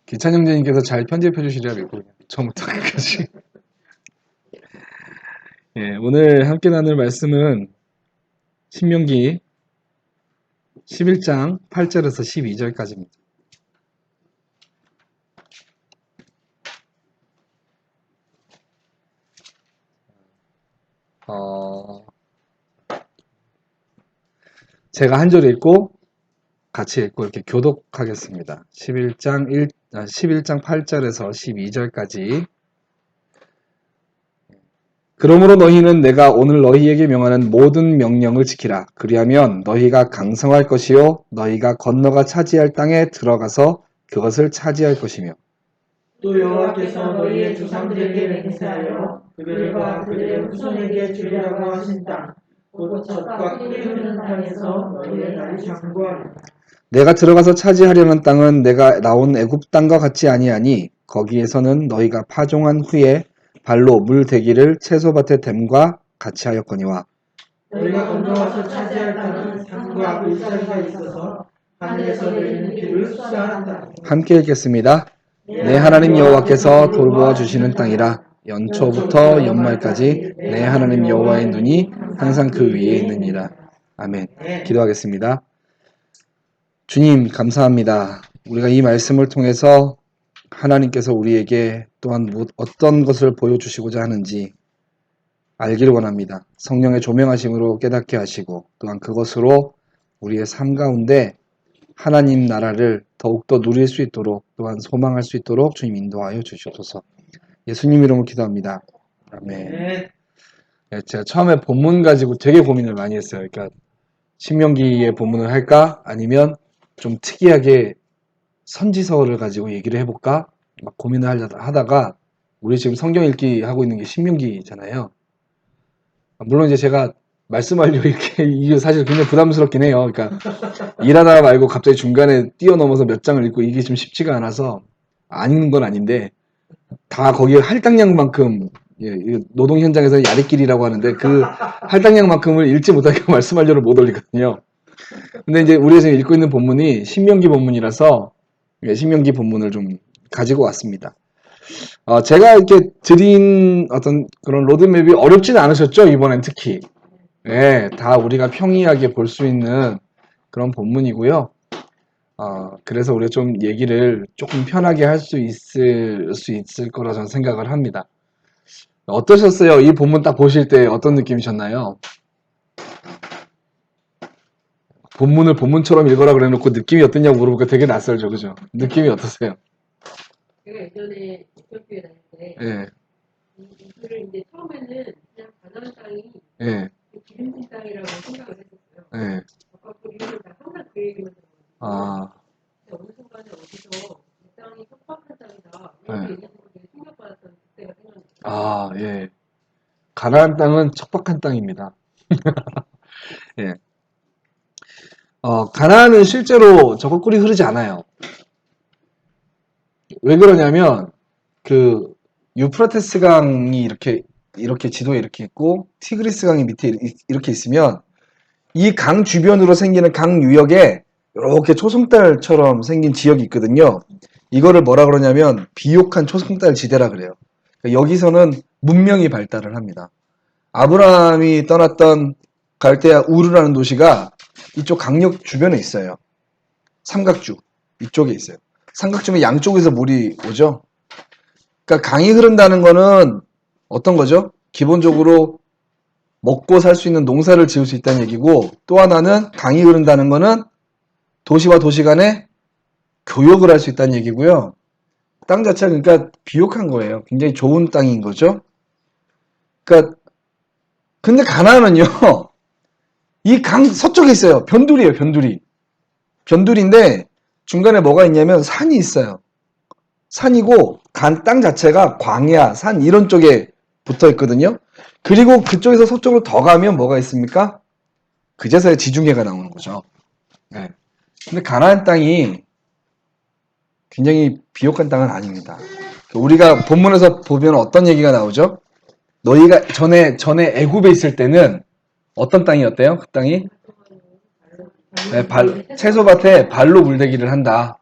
기찬 형제님께서 잘 편집해 주시리라 믿고 처음부터 끝까지. 예, 오늘 함께 나눌 말씀은 신명기 11장 8절에서 12절까지입니다. 제가 한 절 읽고 같이 읽고 이렇게 교독하겠습니다. 11장 8절에서 12절까지. 그러므로 너희는 내가 오늘 너희에게 명하는 모든 명령을 지키라. 그리하면 너희가 강성할 것이요 너희가 건너가 차지할 땅에 들어가서 그것을 차지할 것이며 또 여호와께서 너희의 조상들에게 맹세하여 그들과 그들의 후손에게 주리라고 하신 땅 곧 젖과 꿀이 흐르는 땅에서 너희의 날이 장구하리라. 내가 들어가서 차지하려는 땅은 내가 나온 애굽 땅과 같지 아니하니 거기에서는 너희가 파종한 후에 발로 물 대기를 채소밭의 댐과 같이 하였거니와 너희가 건너와서 차지할 땅은 산과 물살이가 있어서 하늘에서 내리는 비를 흡수하는 땅. 함께 읽겠습니다. 내 하나님 여호와께서 돌보아 주시는 땅이라 연초부터 연말까지 내 하나님 여호와의 눈이 항상 그 위에 있느니라. 아멘. 기도하겠습니다. 주님 감사합니다. 우리가 이 말씀을 통해서 하나님께서 우리에게 또한 어떤 것을 보여주시고자 하는지 알기를 원합니다. 성령의 조명하심으로 깨닫게 하시고 또한 그것으로 우리의 삶 가운데 하나님 나라를 더욱더 누릴 수 있도록 또한 소망할 수 있도록 주님 인도하여 주시옵소서. 예수님 이름으로 기도합니다. 아멘. 네, 제가 처음에 본문 가지고 되게 고민을 많이 했어요. 그러니까 신명기의 본문을 할까 아니면 좀 특이하게 선지서를 가지고 얘기를 해볼까 막 고민을 하다가 우리 지금 성경 읽기 하고 있는 게 신명기잖아요. 물론 이제 제가 말씀하려고 이렇게 이게 사실 굉장히 부담스럽긴 해요. 그러니까 일하다 말고 갑자기 중간에 뛰어넘어서 몇 장을 읽고 이게 좀 쉽지가 않아서 안 읽는 건 아닌데 다 거기에 할당량만큼 노동 현장에서 야리끼리라고 하는데 그 할당량만큼을 읽지 못하게 말씀하려고 못 올리거든요. 근데 이제 우리가 지금 읽고 있는 본문이 신명기 본문이라서 신명기 본문을 좀 가지고 왔습니다. 제가 이렇게 드린 어떤 그런 로드맵이 어렵지는 않으셨죠? 이번엔 특히. 네, 다 우리가 평이하게 볼 수 있는 그런 본문이고요. 그래서 우리가 좀 얘기를 조금 편하게 할 수 있을 거라 저는 생각을 합니다. 어떠셨어요? 이 본문 딱 보실 때 어떤 느낌이셨나요? 본문을 본문처럼 읽어라 그래 놓고 느낌이 어떠냐고 물어보니까 되게 낯설죠, 그죠? 느낌이 어떠세요? 제가 예전에 에티오피아에 다닐 때, 예, 이거를 이제 처음에는 그냥 가나안 땅이 예, 기름진 땅이라고 생각을 했었어요. 예. 아까 그 이유는 항상 그 얘기만 들었거든요. 아, 근데 어느 순간에 어디서 이 땅이 척박한 땅이다 네. 이렇게 얘기해서 되게 충격받았던 그때가 생각나요. 아, 예. 가나안 땅은 척박한 땅입니다. 예. 가나안은 실제로 저거 꿀이 흐르지 않아요. 왜 그러냐면 그 유프라테스 강이 이렇게 지도에 이렇게 있고 티그리스 강이 밑에 이렇게 있으면 이 강 주변으로 생기는 강 유역에 이렇게 초승달처럼 생긴 지역이 있거든요. 이거를 뭐라 그러냐면 비옥한 초승달 지대라 그래요. 그러니까 여기서는 문명이 발달을 합니다. 아브라함이 떠났던 갈대아 우르라는 도시가 이쪽 강역 주변에 있어요. 삼각주 이쪽에 있어요. 삼각주면 양쪽에서 물이 오죠. 그러니까 강이 흐른다는 거는 어떤 거죠? 기본적으로 먹고 살 수 있는 농사를 지을 수 있다는 얘기고, 또 하나는 강이 흐른다는 거는 도시와 도시 간에 교역을 할 수 있다는 얘기고요. 땅 자체가 그러니까 비옥한 거예요. 굉장히 좋은 땅인 거죠. 그러니까 근데 가나안은요. 이 강 서쪽에 있어요. 변두리예요. 변두리. 변두리인데 중간에 뭐가 있냐면 산이 있어요. 산이고 땅 자체가 광야, 산 이런 쪽에 붙어 있거든요. 그리고 그쪽에서 서쪽으로 더 가면 뭐가 있습니까? 그제서야 지중해가 나오는 거죠. 네. 근데 가나안 땅이 굉장히 비옥한 땅은 아닙니다. 우리가 본문에서 보면 어떤 얘기가 나오죠? 너희가 전에 애굽에 있을 때는 어떤 땅이었대요? 그 땅이? 네, 채소밭에 발로 물대기를 한다.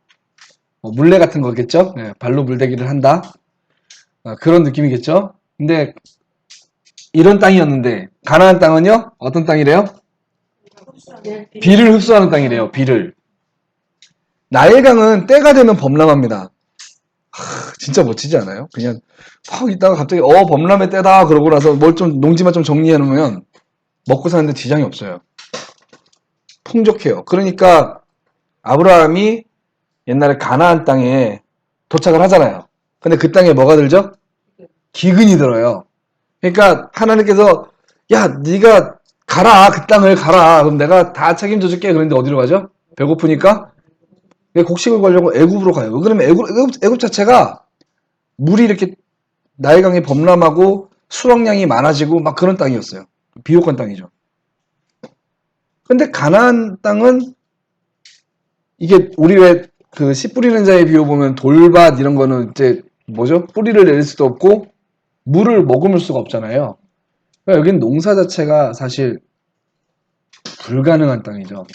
물레 같은 거겠죠? 예, 발로 물대기를 한다. 그런 느낌이겠죠? 근데 이런 땅이었는데 가나안 땅은요? 어떤 땅이래요? 비를 흡수하는 땅이래요. 비를. 나일강은 때가 되면 범람합니다. 진짜 멋지지 않아요? 그냥 팍 있다가 갑자기 범람의 때다 그러고 나서 뭘 좀 농지만 좀 정리해 놓으면 먹고 사는데 지장이 없어요. 풍족해요. 그러니까 아브라함이 옛날에 가나안 땅에 도착을 하잖아요. 근데 그 땅에 뭐가 들죠? 기근이 들어요. 그러니까 하나님께서 야 네가 가라 그 땅을 가라 그럼 내가 다 책임져 줄게 그런데 어디로 가죠? 배고프니까 곡식을 구하려고 애굽으로 가요. 그러면 애굽 자체가 물이 이렇게 나일강이 범람하고 수확량이 많아지고 막 그런 땅이었어요. 비옥한 땅이죠. 근데 가나안 땅은 이게 우리 왜 그 씨 뿌리는 자의 비유 보면 돌밭 이런 거는 이제 뭐죠? 뿌리를 내릴 수도 없고 물을 머금을 수가 없잖아요. 그러니까 여긴 농사 자체가 사실 불가능한 땅이죠.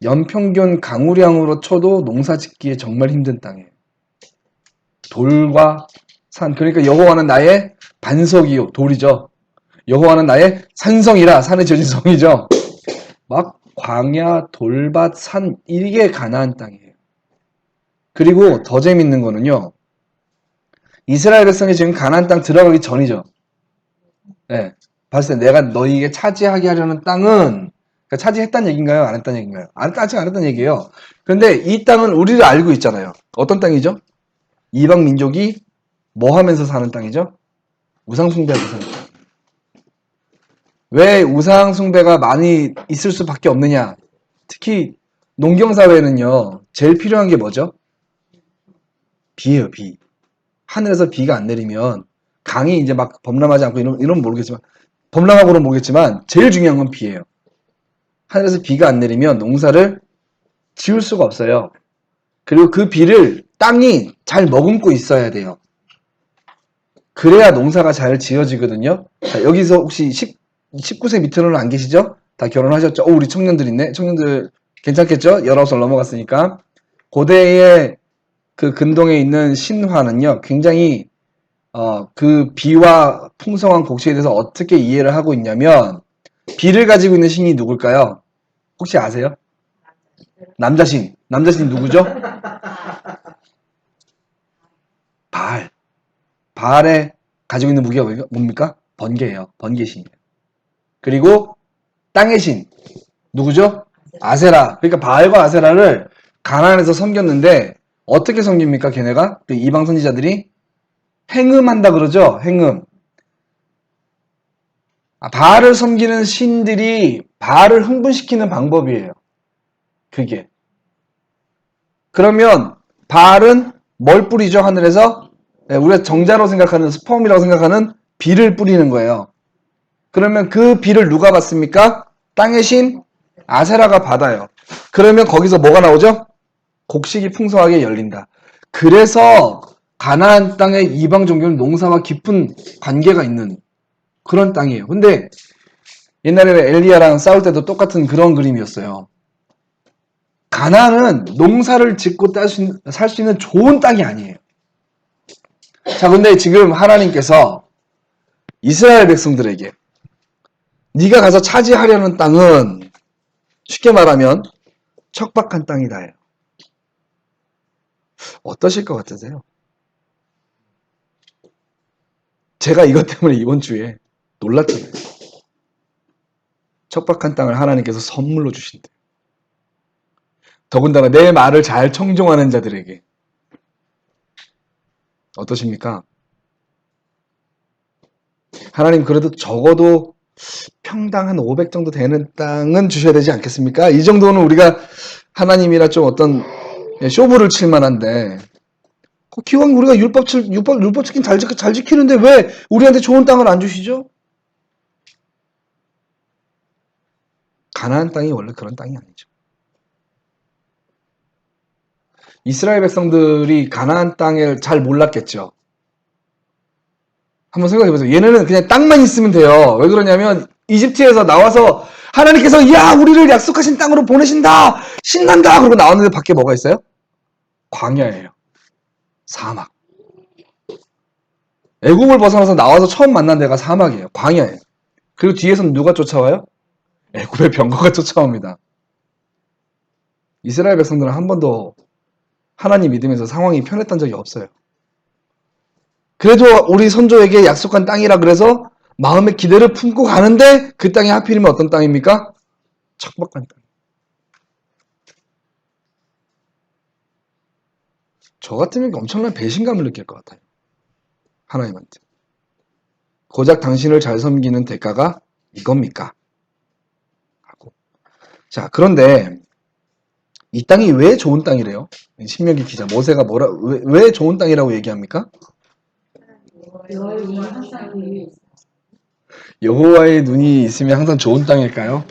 연평균 강우량으로 쳐도 농사 짓기에 정말 힘든 땅이에요. 돌과 산, 그러니까 여호와는 나의 반석이요, 돌이죠. 여호와는 나의 산성이라, 산에 지어진 성이죠. 막 광야, 돌밭, 산, 이게 가나안 땅이에요. 그리고 더 재밌는 거는요. 이스라엘 백성이 지금 가나안 땅 들어가기 전이죠. 네, 봤을 때 내가 너희에게 차지하게 하려는 땅은 그러니까 차지했다는 얘기인가요? 안 했다는 얘기인가요? 아직 안 했다는 얘기예요. 그런데 이 땅은 우리를 알고 있잖아요. 어떤 땅이죠? 이방 민족이 뭐 하면서 사는 땅이죠? 우상 숭배하면서 사는 땅. 왜 우상 숭배가 많이 있을 수밖에 없느냐? 특히 농경사회는요. 제일 필요한 게 뭐죠? 비예요, 비. 하늘에서 비가 안 내리면 강이 이제 막 범람하지 않고 이런 모르겠지만 범람하고는 모르겠지만 제일 중요한 건 비예요. 하늘에서 비가 안 내리면 농사를 지을 수가 없어요. 그리고 그 비를 땅이 잘 머금고 있어야 돼요. 그래야 농사가 잘 지어지거든요. 자, 여기서 혹시 19세 밑으로는 안 계시죠? 다 결혼하셨죠? 우리 청년들 있네. 청년들 괜찮겠죠? 19살 넘어갔으니까. 고대의 그 근동에 있는 신화는요, 굉장히 그 비와 풍성한 곡식에 대해서 어떻게 이해를 하고 있냐면 비를 가지고 있는 신이 누굴까요? 혹시 아세요? 남자신. 남자신이 누구죠? 바알. 바알에 가지고 있는 무기가 뭡니까? 번개예요. 번개신이에요. 그리고 땅의 신. 누구죠? 아세라. 그러니까 바알과 아세라를 가나안에서 섬겼는데 어떻게 섬깁니까? 걔네가? 그 이방 선지자들이 행음한다 그러죠? 행음. 바알을 섬기는 신들이 바알을 흥분시키는 방법이에요. 그게. 그러면 바알은 뭘 뿌리죠? 하늘에서? 네, 우리가 정자로 생각하는 스펌이라고 생각하는 비를 뿌리는 거예요. 그러면 그 비를 누가 받습니까? 땅의 신 아세라가 받아요. 그러면 거기서 뭐가 나오죠? 곡식이 풍성하게 열린다. 그래서 가나안 땅의 이방 종교는 농사와 깊은 관계가 있는 그런 땅이에요. 근데 옛날에 엘리야랑 싸울 때도 똑같은 그런 그림이었어요. 가나안은 농사를 짓고 살 수 있는 좋은 땅이 아니에요. 자, 근데 지금 하나님께서 이스라엘 백성들에게 네가 가서 차지하려는 땅은 쉽게 말하면 척박한 땅이다예요. 어떠실 것 같으세요? 제가 이것 때문에 이번 주에 놀랐잖아요. 척박한 땅을 하나님께서 선물로 주신대. 더군다나 내 말을 잘 청종하는 자들에게. 어떠십니까? 하나님 그래도 적어도 평당 한 500 정도 되는 땅은 주셔야 되지 않겠습니까? 이 정도는 우리가 하나님이라 좀 어떤 쇼부를 칠 만한데 기왕 우리가 율법 지킨 잘 지키는데 왜 우리한테 좋은 땅을 안 주시죠? 가나안 땅이 원래 그런 땅이 아니죠. 이스라엘 백성들이 가나안 땅을 잘 몰랐겠죠. 한번 생각해 보세요. 얘네는 그냥 땅만 있으면 돼요. 왜 그러냐면 이집트에서 나와서 하나님께서 야 우리를 약속하신 땅으로 보내신다 신난다 그러고 나왔는데 밖에 뭐가 있어요? 광야예요. 사막. 애굽을 벗어나서 나와서 처음 만난 데가 사막이에요. 광야예요. 그리고 뒤에서는 누가 쫓아와요? 애굽의 병거가 쫓아옵니다. 이스라엘 백성들은 한 번도 하나님 믿으면서 상황이 편했던 적이 없어요. 그래도 우리 선조에게 약속한 땅이라 그래서 마음의 기대를 품고 가는데 그 땅이 하필이면 어떤 땅입니까? 척박한 땅. 저 같으면 엄청난 배신감을 느낄 것 같아요. 하나님한테. 고작 당신을 잘 섬기는 대가가 이겁니까? 하고. 자, 그런데 이 땅이 왜 좋은 땅이래요? 신명기 기자 모세가 왜 좋은 땅이라고 얘기합니까? 여호와의 항상 그 위에 있어요. 여호와의 눈이 있으면 항상 좋은 땅일까요?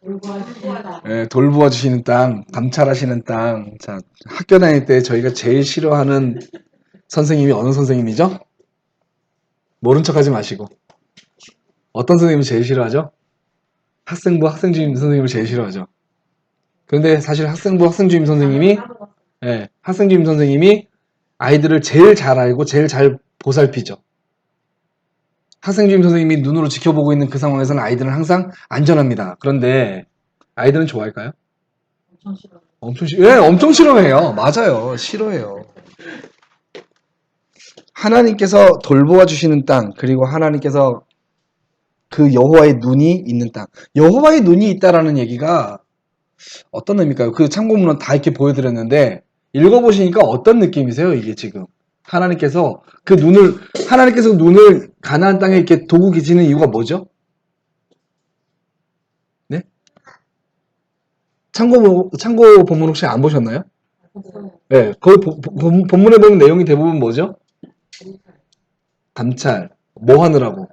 돌보아주신다. 예, 돌보아 주시는 땅, 감찰하시는 땅. 자, 학교 다닐 때 저희가 제일 싫어하는 선생님이 어느 선생님이죠? 모른 척하지 마시고. 어떤 선생님을 제일 싫어하죠? 학생부 학생주임 선생님을 제일 싫어하죠. 그런데 사실 학생부 학생주임 선생님이 학생주임 선생님이 아이들을 제일 잘 알고 제일 잘 보살피죠. 학생주임 선생님이 눈으로 지켜보고 있는 그 상황에서는 아이들은 항상 안전합니다. 그런데 아이들은 좋아할까요? 엄청 싫어. 엄청 싫어해요. 맞아요. 싫어해요. 하나님께서 돌보아 주시는 땅, 그리고 하나님께서 그 여호와의 눈이 있는 땅. 여호와의 눈이 있다라는 얘기가 어떤 의미일까요? 그 참고문은 다 이렇게 보여드렸는데 읽어보시니까 어떤 느낌이세요? 이게 지금 하나님께서 눈을 가나안 땅에 이렇게 두고 계시는 이유가 뭐죠? 네? 참고 본문 혹시 안 보셨나요? 네, 거기 본문에 보면 내용이 대부분 뭐죠? 감찰. 뭐 하느라고?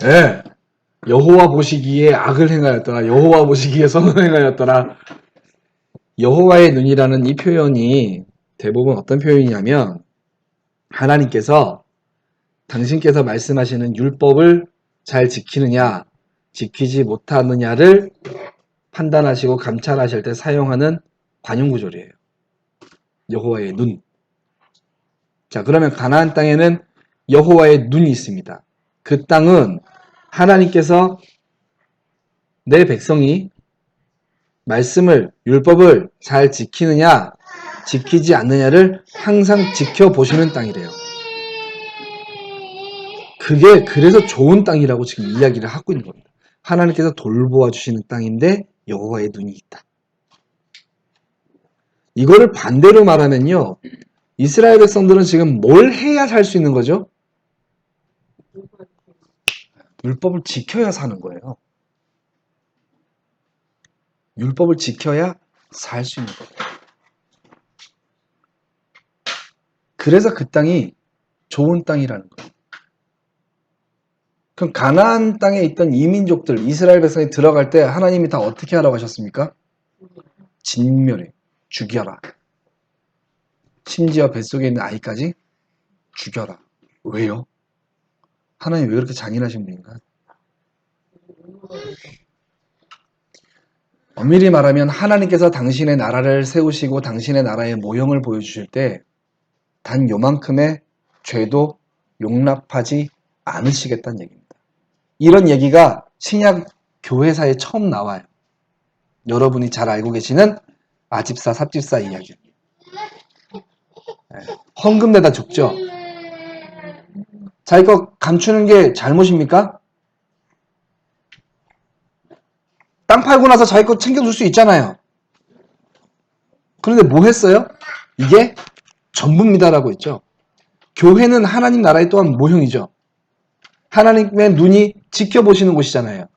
네. 여호와 보시기에 악을 행하였더라. 여호와 보시기에 선을 행하였더라. 여호와의 눈이라는 이 표현이 대부분 어떤 표현이냐면 하나님께서 당신께서 말씀하시는 율법을 잘 지키느냐 지키지 못하느냐를 판단하시고 감찰하실 때 사용하는 관용구절이에요. 여호와의 눈. 자, 그러면 가나안 땅에는 여호와의 눈이 있습니다. 그 땅은 하나님께서 내 백성이 말씀을, 율법을 잘 지키느냐, 지키지 않느냐를 항상 지켜보시는 땅이래요. 그게 그래서 좋은 땅이라고 지금 이야기를 하고 있는 겁니다. 하나님께서 돌보아 주시는 땅인데 여호와의 눈이 있다. 이거를 반대로 말하면요. 이스라엘 백성들은 지금 뭘 해야 살 수 있는 거죠? 율법을 지켜야 사는 거예요. 율법을 지켜야 살 수 있는 거예요. 그래서 그 땅이 좋은 땅이라는 거예요. 그럼 가나안 땅에 있던 이민족들, 이스라엘 백성이 들어갈 때 하나님이 다 어떻게 하라고 하셨습니까? 진멸해, 죽여라. 심지어 뱃속에 있는 아이까지 죽여라. 왜요? 하나님 왜 그렇게 잔인하신 분인가? 엄밀히 말하면 하나님께서 당신의 나라를 세우시고 당신의 나라의 모형을 보여주실 때 단 요만큼의 죄도 용납하지 않으시겠다는 얘기입니다. 이런 얘기가 신약 교회사에 처음 나와요. 여러분이 잘 알고 계시는 아집사, 삽집사 이야기. 헌금 내다 죽죠. 자기 거 감추는 게 잘못입니까? 땅 팔고 나서 자기 거 챙겨줄 수 있잖아요. 그런데 뭐 했어요? 이게 전부입니다라고 했죠. 교회는 하나님 나라의 또한 모형이죠. 하나님의 눈이 지켜보시는 곳이잖아요.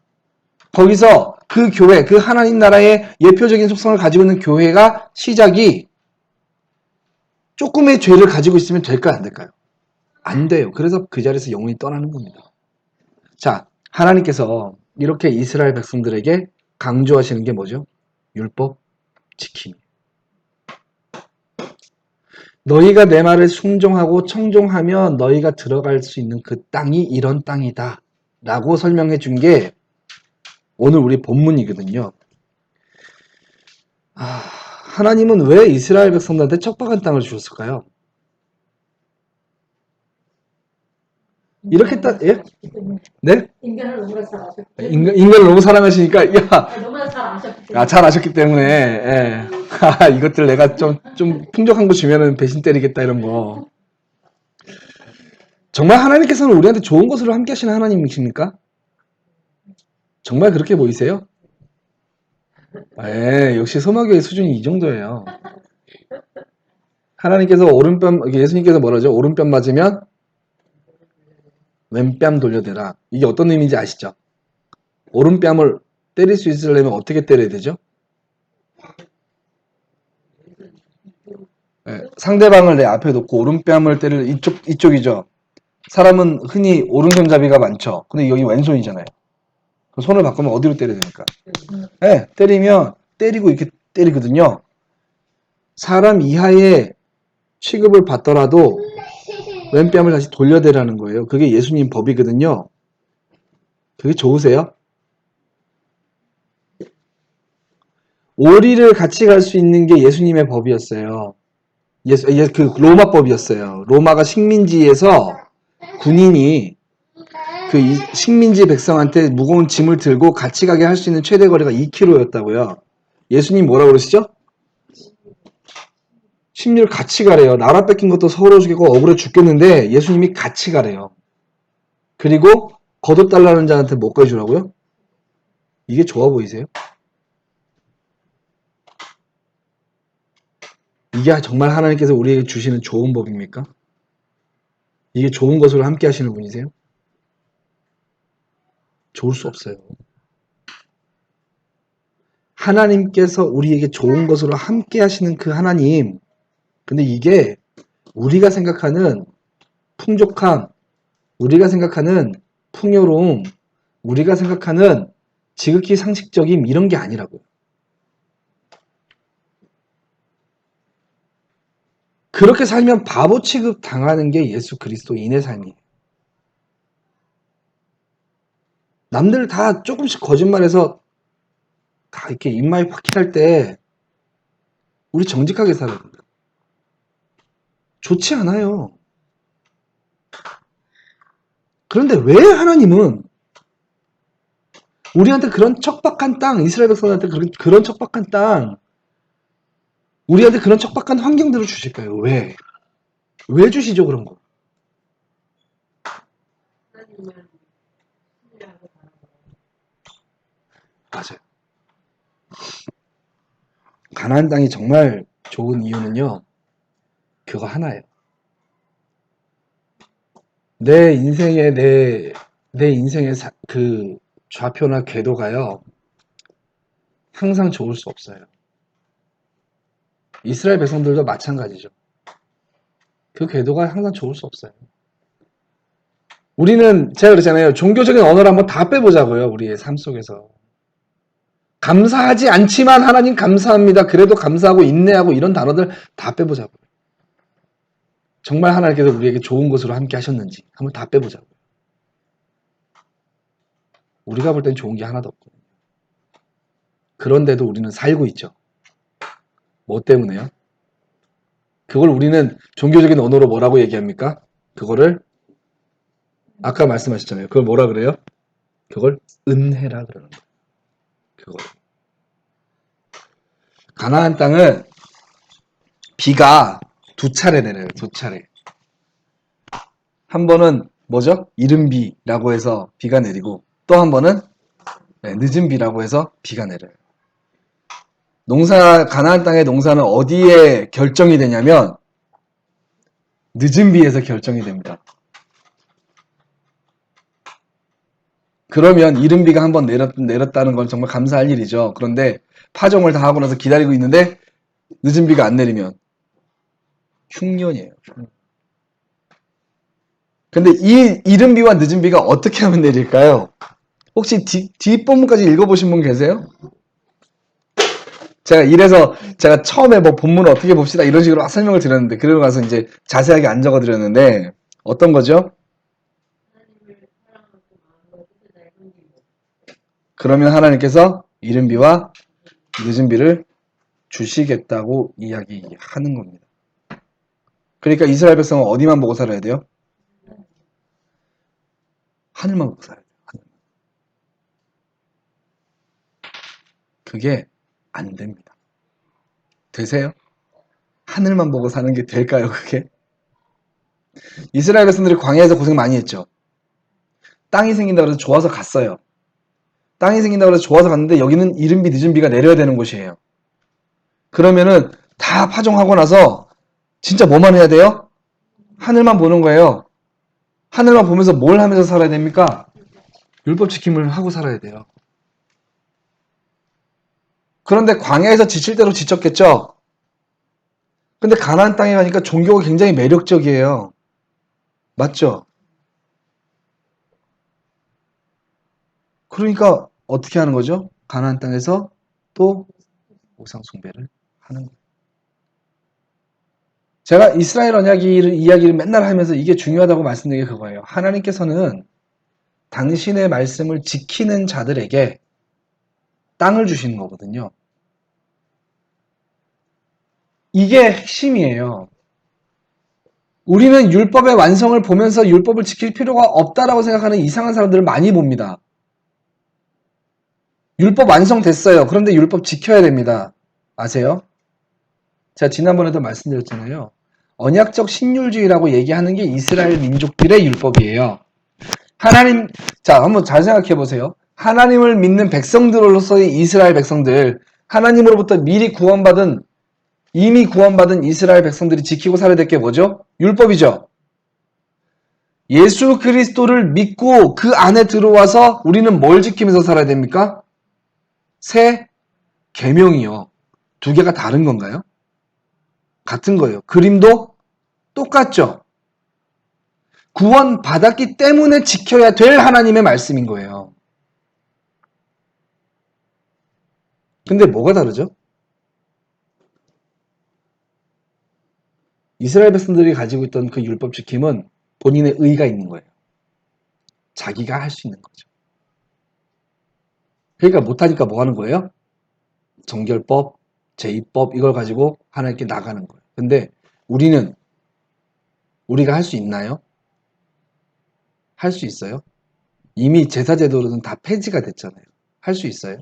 거기서 그 교회, 그 하나님 나라의 예표적인 속성을 가지고 있는 교회가 시작이 조금의 죄를 가지고 있으면 될까요? 안 될까요? 안 돼요. 그래서 그 자리에서 영혼이 떠나는 겁니다. 자, 하나님께서 이렇게 이스라엘 백성들에게 강조하시는 게 뭐죠? 율법 지킴. 너희가 내 말을 순종하고 청종하면 너희가 들어갈 수 있는 그 땅이 이런 땅이다 라고 설명해 준 게 오늘 우리 본문이거든요. 하나님은 왜 이스라엘 백성들한테 척박한 땅을 주셨을까요? 이렇게 딱, 예? 네? 인간을 너무나 잘 아셨기 때문에. 인간을 너무 사랑하시니까, 야, 너무나 잘 아셨기 때문에. 아, 잘 아셨기 때문에, 예. 아, 이것들 내가 좀 풍족한 거 주면은 배신 때리겠다, 이런 거. 정말 하나님께서는 우리한테 좋은 것으로 함께 하시는 하나님이십니까? 정말 그렇게 보이세요? 예, 역시 소마교의 수준이 이 정도예요. 하나님께서 예수님께서 뭐라죠? 오른뺨 맞으면 왼뺨 돌려대라. 이게 어떤 의미인지 아시죠? 오른뺨을 때릴 수 있으려면 어떻게 때려야 되죠? 예, 상대방을 내 앞에 놓고 오른뺨을 때릴 이쪽이죠. 사람은 흔히 오른손잡이가 많죠. 근데 여기 왼손이잖아요. 그럼 손을 바꾸면 어디로 때려야 됩니까? 예, 때리면 때리고 이렇게 때리거든요. 사람 이하의 취급을 받더라도 왼뺨을 다시 돌려대라는 거예요. 그게 예수님 법이거든요. 그게 좋으세요? 오리를 같이 갈 수 있는 게 예수님의 법이었어요. 그 로마법이었어요. 로마가 식민지에서 군인이 그 식민지 백성한테 무거운 짐을 들고 같이 가게 할 수 있는 최대 거리가 2km였다고요. 예수님 뭐라고 그러시죠? 심리를 같이 가래요. 나라 뺏긴 것도 서러워 죽겠고 억울해 죽겠는데 예수님이 같이 가래요. 그리고 거둬달라는 자한테 못 가주라고요? 이게 좋아 보이세요? 이게 정말 하나님께서 우리에게 주시는 좋은 법입니까? 이게 좋은 것으로 함께 하시는 분이세요? 좋을 수 없어요. 하나님께서 우리에게 좋은 것으로 함께 하시는 그 하나님. 근데 이게 우리가 생각하는 풍족함, 우리가 생각하는 풍요로움, 우리가 생각하는 지극히 상식적인 이런 게 아니라고요. 그렇게 살면 바보 취급 당하는 게 예수 그리스도인의 삶이에요. 남들 다 조금씩 거짓말해서 다 이렇게 입맛이 확실할 때 우리 정직하게 살아야 됩니다. 좋지 않아요. 그런데 왜 하나님은 우리한테 그런 척박한 땅, 이스라엘 백성한테 그런 척박한 땅, 우리한테 그런 척박한 환경들을 주실까요? 왜? 왜 주시죠, 그런 거? 하나님은 신뢰하고 맞아요. 가나안 땅이 정말 좋은 이유는요, 그거 하나예요. 내 인생의 그 좌표나 궤도가요, 항상 좋을 수 없어요. 이스라엘 백성들도 마찬가지죠. 그 궤도가 항상 좋을 수 없어요. 우리는, 제가 그랬잖아요. 종교적인 언어를 한번 다 빼보자고요, 우리의 삶 속에서. 감사하지 않지만 하나님 감사합니다. 그래도 감사하고 인내하고 이런 단어들 다 빼보자고요. 정말 하나님께서 우리에게 좋은 것으로 함께 하셨는지 한번 다 빼보자고요. 우리가 볼 땐 좋은 게 하나도 없고. 그런데도 우리는 살고 있죠. 뭐 때문에요? 그걸 우리는 종교적인 언어로 뭐라고 얘기합니까? 그거를 아까 말씀하셨잖아요. 그걸 뭐라 그래요? 그걸 은혜라 그러는 거예요. 그걸. 가나안 땅은 비가 두 차례 내려요. 두 차례. 한 번은 뭐죠? 이른 비라고 해서 비가 내리고 또 한 번은 늦은 비라고 해서 비가 내려요. 가나안 땅의 농사는 어디에 결정이 되냐면 늦은 비에서 결정이 됩니다. 그러면 이른 비가 한 번 내렸다는 건 정말 감사할 일이죠. 그런데 파종을 다 하고 나서 기다리고 있는데 늦은 비가 안 내리면 흉년이에요. 근데 이 이른 비와 늦은 비가 어떻게 하면 내릴까요? 혹시 뒷본문까지 읽어보신 분 계세요? 제가 처음에 뭐 본문을 어떻게 봅시다 이런 식으로 막 설명을 드렸는데 그러고 가서 이제 자세하게 안 적어 드렸는데 어떤 거죠? 하나님을 사랑하고 마음으로 뜻을 잘 섬기고 그러면 하나님께서 이른 비와 늦은 비를 주시겠다고 이야기하는 겁니다. 그러니까 이스라엘 백성은 어디만 보고 살아야 돼요? 하늘만 보고 살아야 돼요. 하늘만. 그게 안 됩니다. 되세요? 하늘만 보고 사는 게 될까요, 그게? 이스라엘 백성들이 광야에서 고생 많이 했죠. 땅이 생긴다고 해서 좋아서 갔어요. 땅이 생긴다고 해서 좋아서 갔는데 여기는 이른 비 늦은 비가 내려야 되는 곳이에요. 그러면은 다 파종하고 나서 진짜 뭐만 해야 돼요? 하늘만 보는 거예요. 하늘만 보면서 뭘 하면서 살아야 됩니까? 율법 지킴을 하고 살아야 돼요. 그런데 광야에서 지칠 대로 지쳤겠죠? 근데 가나안 땅에 가니까 종교가 굉장히 매력적이에요. 맞죠? 그러니까 어떻게 하는 거죠? 가나안 땅에서 또 우상 숭배를 하는 거예요. 제가 이스라엘 언약 이야기를 맨날 하면서 이게 중요하다고 말씀드린 게 그거예요. 하나님께서는 당신의 말씀을 지키는 자들에게 땅을 주시는 거거든요. 이게 핵심이에요. 우리는 율법의 완성을 보면서 율법을 지킬 필요가 없다라고 생각하는 이상한 사람들을 많이 봅니다. 율법 완성됐어요. 그런데 율법 지켜야 됩니다. 아세요? 제가 지난번에도 말씀드렸잖아요. 언약적 신율주의라고 얘기하는 게 이스라엘 민족들의 율법이에요. 하나님, 자, 한번 잘 생각해 보세요. 하나님을 믿는 백성들로서의 이스라엘 백성들, 하나님으로부터 이미 구원받은 이스라엘 백성들이 지키고 살아야 될 게 뭐죠? 율법이죠. 예수 그리스도를 믿고 그 안에 들어와서 우리는 뭘 지키면서 살아야 됩니까? 새 계명이요. 두 개가 다른 건가요? 같은 거예요. 그림도 똑같죠. 구원 받았기 때문에 지켜야 될 하나님의 말씀인 거예요. 근데 뭐가 다르죠? 이스라엘 백성들이 가지고 있던 그 율법 지킴은 본인의 의가 있는 거예요. 자기가 할 수 있는 거죠. 그러니까 못하니까 뭐 하는 거예요? 정결법, 제의법 이걸 가지고 하나님께 나가는 거예요. 근데 우리가 할 수 있나요? 할 수 있어요? 이미 제사제도로는 다 폐지가 됐잖아요. 할 수 있어요?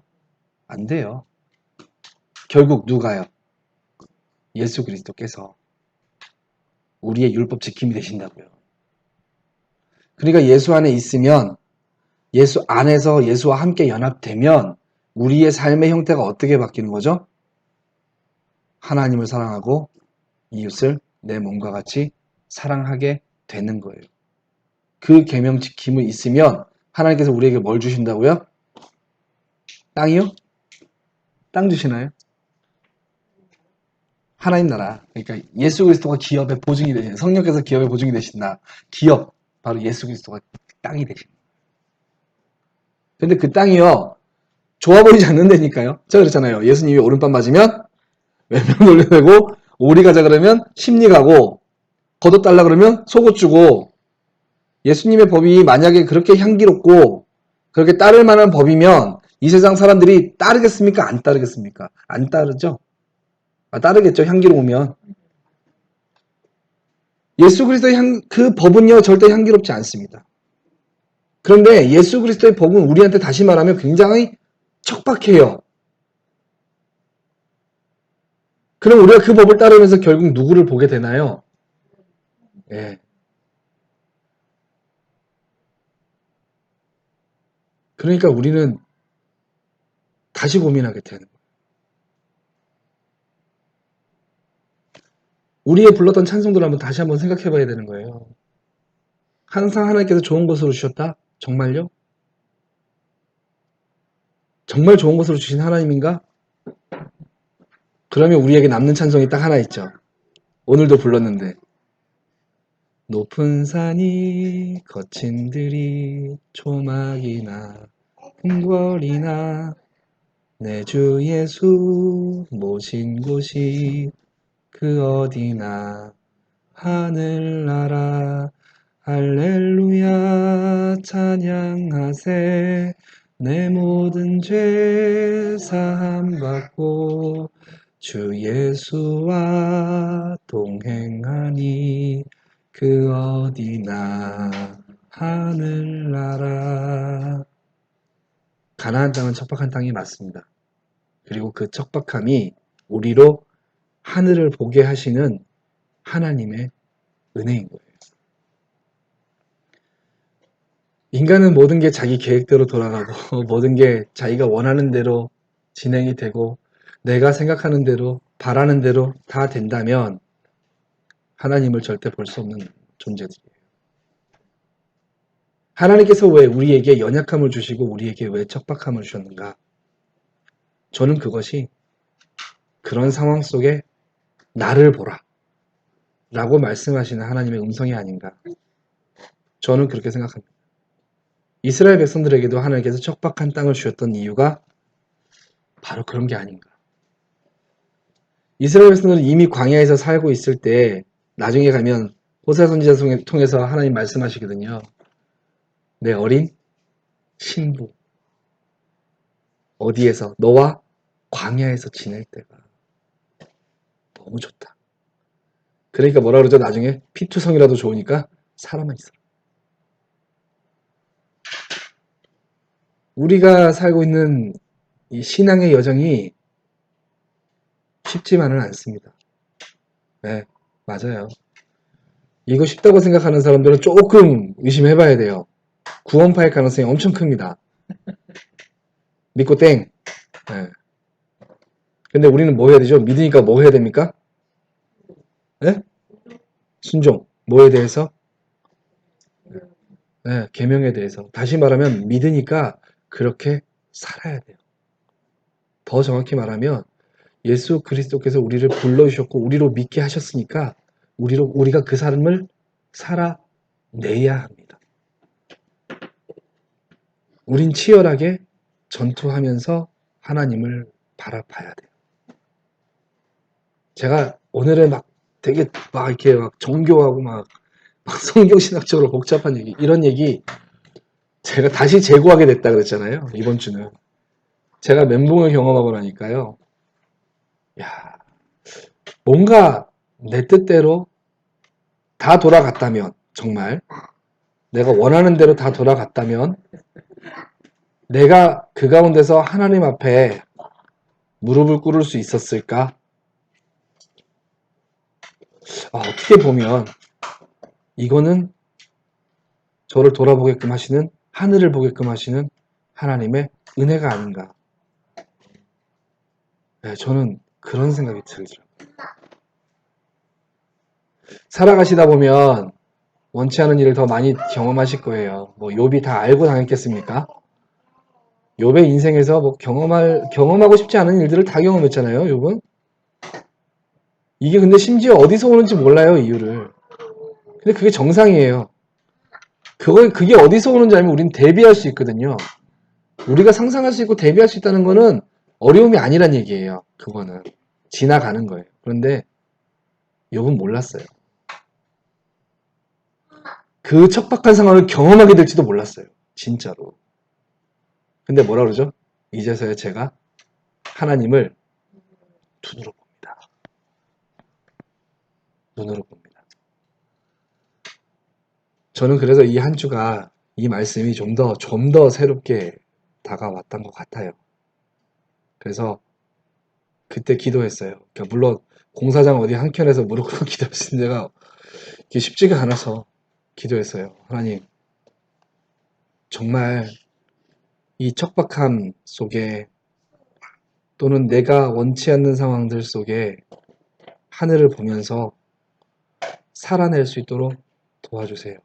안 돼요. 결국 누가요? 예수 그리스도께서 우리의 율법 지킴이 되신다고요. 그러니까 예수 안에 있으면 예수 안에서 예수와 함께 연합되면 우리의 삶의 형태가 어떻게 바뀌는 거죠? 하나님을 사랑하고 이웃을 내 몸과 같이 사랑하게 되는 거예요. 그 계명 지킴이 있으면 하나님께서 우리에게 뭘 주신다고요? 땅이요? 땅 주시나요? 하나님 나라. 그러니까 예수 그리스도가 기업의 보증이 되신, 성령께서 기업의 보증이 되신다. 기업, 바로 예수 그리스도가 땅이 되신. 근데 그 땅이요, 좋아 보이지 않는다니까요. 제가 그랬잖아요. 예수님이 오른밤 맞으면 왼편 돌려내고, 오리 가자 그러면 심리 가고, 겉옷 달라 그러면 속옷 주고, 예수님의 법이 만약에 그렇게 향기롭고, 그렇게 따를 만한 법이면 이 세상 사람들이 따르겠습니까? 안 따르겠습니까? 안 따르죠? 따르겠죠. 향기로우면. 예수 그리스도의 그 법은요, 절대 향기롭지 않습니다. 그런데 예수 그리스도의 법은 우리한테 다시 말하면 굉장히 척박해요. 그럼 우리가 그 법을 따르면서 결국 누구를 보게 되나요? 예. 그러니까 우리는 다시 고민하게 되는 거예요. 우리의 불렀던 찬송들을 다시 한번 생각해 봐야 되는 거예요. 항상 하나님께서 좋은 것으로 주셨다? 정말요? 정말 좋은 것으로 주신 하나님인가? 그러면 우리에게 남는 찬송이 딱 하나 있죠. 오늘도 불렀는데. 높은 산이 거친 들이 초막이나 궁궐이나 내 주 예수 모신 곳이 그 어디나 하늘나라 할렐루야 찬양하세 내 모든 죄 사함 받고 주 예수와 동행하니 그 어디나 하늘나라. 가나안 땅은 척박한 땅이 맞습니다. 그리고 그 척박함이 우리로 하늘을 보게 하시는 하나님의 은혜인 거예요. 인간은 모든 게 자기 계획대로 돌아가고 모든 게 자기가 원하는 대로 진행이 되고 내가 생각하는 대로 바라는 대로 다 된다면 하나님을 절대 볼 수 없는 존재들이에요. 하나님께서 왜 우리에게 연약함을 주시고 우리에게 왜 척박함을 주셨는가? 저는 그것이 그런 상황 속에 나를 보라 라고 말씀하시는 하나님의 음성이 아닌가. 저는 그렇게 생각합니다. 이스라엘 백성들에게도 하나님께서 척박한 땅을 주셨던 이유가 바로 그런 게 아닌가. 이스라엘 백성들은 이미 광야에서 살고 있을 때 나중에 가면 호세 선지자 통해서 하나님 말씀하시거든요. 내 어린 신부 어디에서? 너와 광야에서 지낼 때가 너무 좋다. 그러니까 뭐라 그러죠? 나중에 피투성이라도 좋으니까 살아만 있어라. 우리가 살고 있는 이 신앙의 여정이 쉽지만은 않습니다. 네, 맞아요. 이거 쉽다고 생각하는 사람들은 조금 의심해봐야 돼요. 구원파일 가능성이 엄청 큽니다. 믿고 땡. 네. 근데 우리는 뭐 해야 되죠? 믿으니까 뭐 해야 됩니까? 네? 순종. 뭐에 대해서? 네, 계명에 대해서. 다시 말하면 믿으니까 그렇게 살아야 돼요. 더 정확히 말하면 예수 그리스도께서 우리를 불러주셨고 우리로 믿게 하셨으니까 우리가 그 삶을 살아내야 합니다. 우린 치열하게 전투하면서 하나님을 바라봐야 돼요. 제가 오늘은 막 되게 막 이렇게 막 정교하고 막 성경신학적으로 복잡한 얘기, 이런 얘기 제가 다시 재고하게 됐다 그랬잖아요. 이번 주는. 제가 멘붕을 경험하고 나니까요. 야, 뭔가 내 뜻대로 다 돌아갔다면, 정말 내가 원하는 대로 다 돌아갔다면 내가 그 가운데서 하나님 앞에 무릎을 꿇을 수 있었을까? 어떻게 보면 이거는 저를 돌아보게끔 하시는, 하늘을 보게끔 하시는 하나님의 은혜가 아닌가. 네, 저는 그런 생각이 들더라고요. 살아가시다 보면 원치 않은 일을 더 많이 경험하실 거예요. 뭐 욥이 다 알고 당했겠습니까? 욥의 인생에서 뭐 경험하고 싶지 않은 일들을 다 경험했잖아요. 욥은. 이게 근데 심지어 어디서 오는지 몰라요, 이유를. 근데 그게 정상이에요. 그게 어디서 오는지 알면 우리는 대비할 수 있거든요. 우리가 상상할 수 있고 대비할 수 있다는 거는 어려움이 아니란 얘기예요. 그거는 지나가는 거예요. 그런데 욥은 몰랐어요. 그 척박한 상황을 경험하게 될지도 몰랐어요. 진짜로. 근데 뭐라 그러죠? 이제서야 제가 하나님을 눈으로 봅니다. 눈으로 봅니다. 저는 그래서 이 한 주가 이 말씀이 좀 더 새롭게 다가왔던 것 같아요. 그래서 그때 기도했어요. 그러니까 물론 공사장 어디 한켠에서 무릎 꿇고 기도할 수 있는 데가 쉽지가 않아서 기도했어요. 하나님, 정말 이 척박함 속에 또는 내가 원치 않는 상황들 속에 하늘을 보면서 살아낼 수 있도록 도와주세요.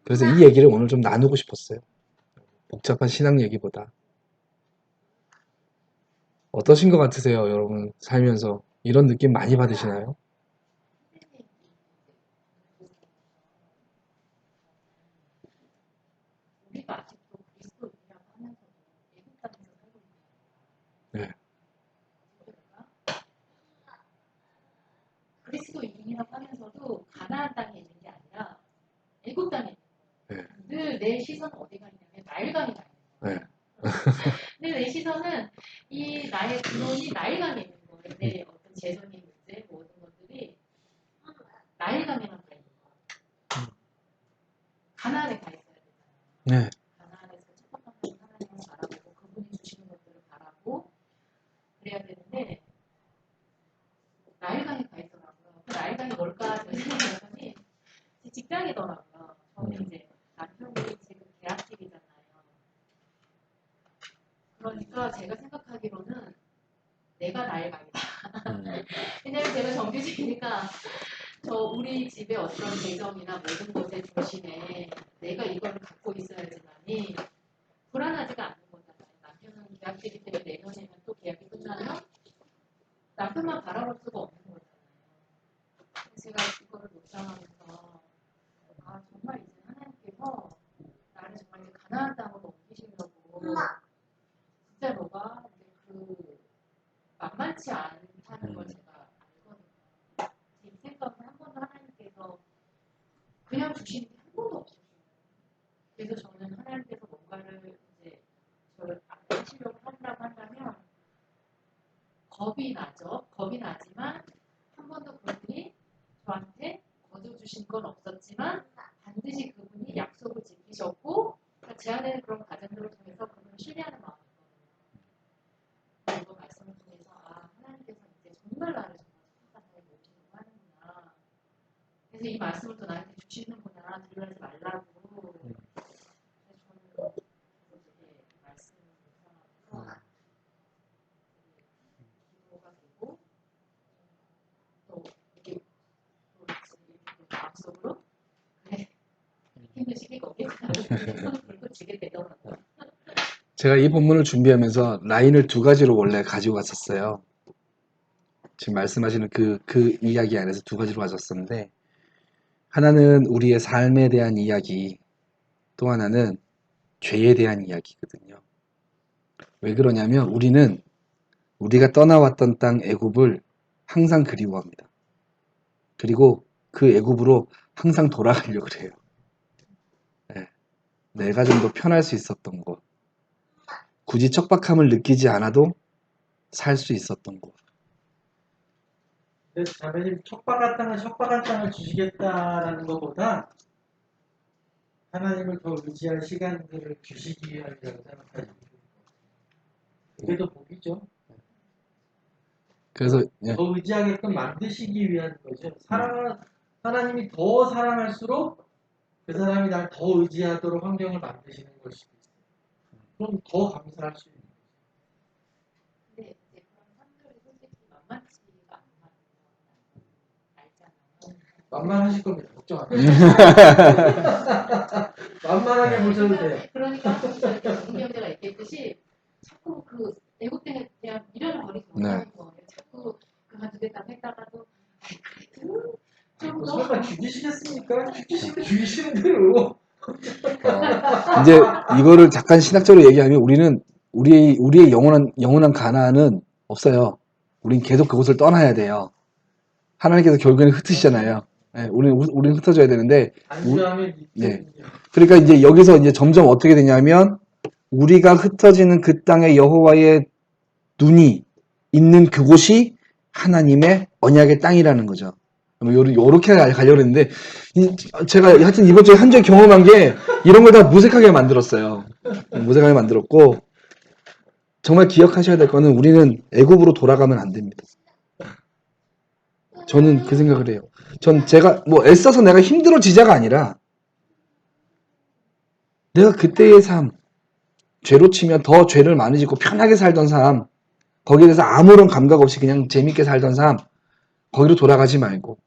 그래서 이 얘기를 오늘 좀 나누고 싶었어요. 복잡한 신앙 얘기보다. 어떠신 것 같으세요, 여러분? 살면서 이런 느낌 많이 받으시나요? 우리가 아직도 그리스도인이라고 하면서도 외국 땅에서 살고 있는 네. 그리스도인이라고 하면서도 가나안 땅에 있는 게 아니라 애국 땅에 있는 네. 거예요. 늘 내 시선은 어디가 있냐면 말강이 가 있는 거예요. 네. 근데 내 시선은 이 나의 근원이 나일강에 있는 거예요. 내 어떤 재정의 문제, 모든 것들이 나일강에만 가 있는 거예요. 가나안에 가 있어야 되잖아요. 네. 가나안에서 첫 번째 하나님을 바라보고 그분이 주시는 것들을 바라고 그래야 되는데 나일강에 가 있더라고요. 그 나일강이 뭘까 생각해봤더니 직장이더라고요. 저는 이제 남편이 지금 계약직이잖아요. 그러니까 제가 생각하기로는 내가 나일강이다. 왜냐면 제가 정규직이니까 저 우리 집의 어떤 재정이나 모든 것의 중심에 내가 이걸 갖고 있어야지만이 불안하지가 않는 거잖아요. 남편은 계약직이기 때문에 내년이면 또 계약이 끝나면 남편만 바라볼 수가 없는 거잖아요. 제가 이거를 묵상하면서 아 정말 이제 하나님께서 나를 정말 이제 가나안 땅으로 옮기시려고 진짜 너가 이제 그 만만치 않다는 걸 제가 알거든요. 제 인생 가운데 한 번도 하나님께서 그냥 주시는 게 한 번도 없으셔요. 그래서 저는 하나님께서 뭔가를 이제 저를 하시려고 하시라고 한다면 겁이 나죠. 겁이 나지만 한 번도 그분이 저한테 거둬주신 건 없었지만 반드시 그분이 약속을 지키셨고 그러니까 제 안에는 그런 과정들을 통해서 그분을 신뢰하는 마음이 있거든요. 이거 말씀을 통해서 아 하나님께서 이제 정말 나를 정말 착각하게 모시려고 하는구나. 그래서 이 말씀을 또 나한테 주시는구나. 두려워하지 말라고. 그래서 저는 이렇게 말씀을 묵상하면서 기도가 되고 또 이렇게 또 마음속으로 그래 힘든 시기가 오겠구나. 손을 불고 지게 되더라고요. 제가 이 본문을 준비하면서 라인을 두 가지로 원래 가지고 갔었어요. 지금 말씀하시는 그 이야기 안에서 두 가지로 가졌었는데, 하나는 우리의 삶에 대한 이야기, 또 하나는 죄에 대한 이야기거든요. 왜 그러냐면 우리는 우리가 떠나왔던 땅 애굽을 항상 그리워합니다. 그리고 그 애굽으로 항상 돌아가려고 그래요. 네. 내가 좀 더 편할 수 있었던 곳, 굳이 척박함을 느끼지 않아도 살 수 있었던 곳. 근데 자매님 척박한 땅을 주시겠다라는 것보다 하나님을 더 의지할 시간들을 주시기 위함이라고 생각하시면 그게 더 복이죠. 그래서 예, 더 의지하게끔 만드시기 위한 거죠. 하나님이 더 사랑할수록 그 사람이 날 더 의지하도록 환경을 만드시는 걸 수도 있어요. 그럼 더 감사할 수 있는 거죠. 근데 이제 그런 삶들이 솔직히 만만치가 않은 거 알잖아요. 만만하실 겁니다. 걱정 안 해요. 만만하게 보셔도 돼요. 그러니까 이렇게 동경제가 있겠듯이 자꾸 그 애국에 대한 미련을 버리지 못하는 거예요. 자꾸 그만두겠다고 했다가도 아이 그래도 뭐 좀더 설마 죽이시겠습니까? 죽이시면 죽이시는 대로. 이제 이거를 잠깐 신학적으로 얘기하면 우리의 영원한 가나안은 없어요. 우린 계속 그곳을 떠나야 돼요. 하나님께서 결국에는 흩으시잖아요. 예, 우리는 흩어져야 되는데, 안주하면 예. 있거든요. 그러니까 이제 여기서 이제 점점 어떻게 되냐면, 우리가 흩어지는 그 땅에 여호와의 눈이 있는 그곳이 하나님의 언약의 땅이라는 거죠. 요렇게 가려고 했는데, 제가 하여튼 이번 주에 한 주에 경험한 게 이런 걸 다 무색하게 만들었어요. 무색하게 만들었고, 정말 기억하셔야 될 거는 우리는 애굽으로 돌아가면 안 됩니다. 저는 그 생각을 해요. 제가 뭐 애써서 내가 힘들어지자가 아니라 내가 그때의 삶, 죄로 치면 더 죄를 많이 짓고 편하게 살던 삶, 거기에 대해서 아무런 감각 없이 그냥 재밌게 살던 삶, 거기로 돌아가지 말고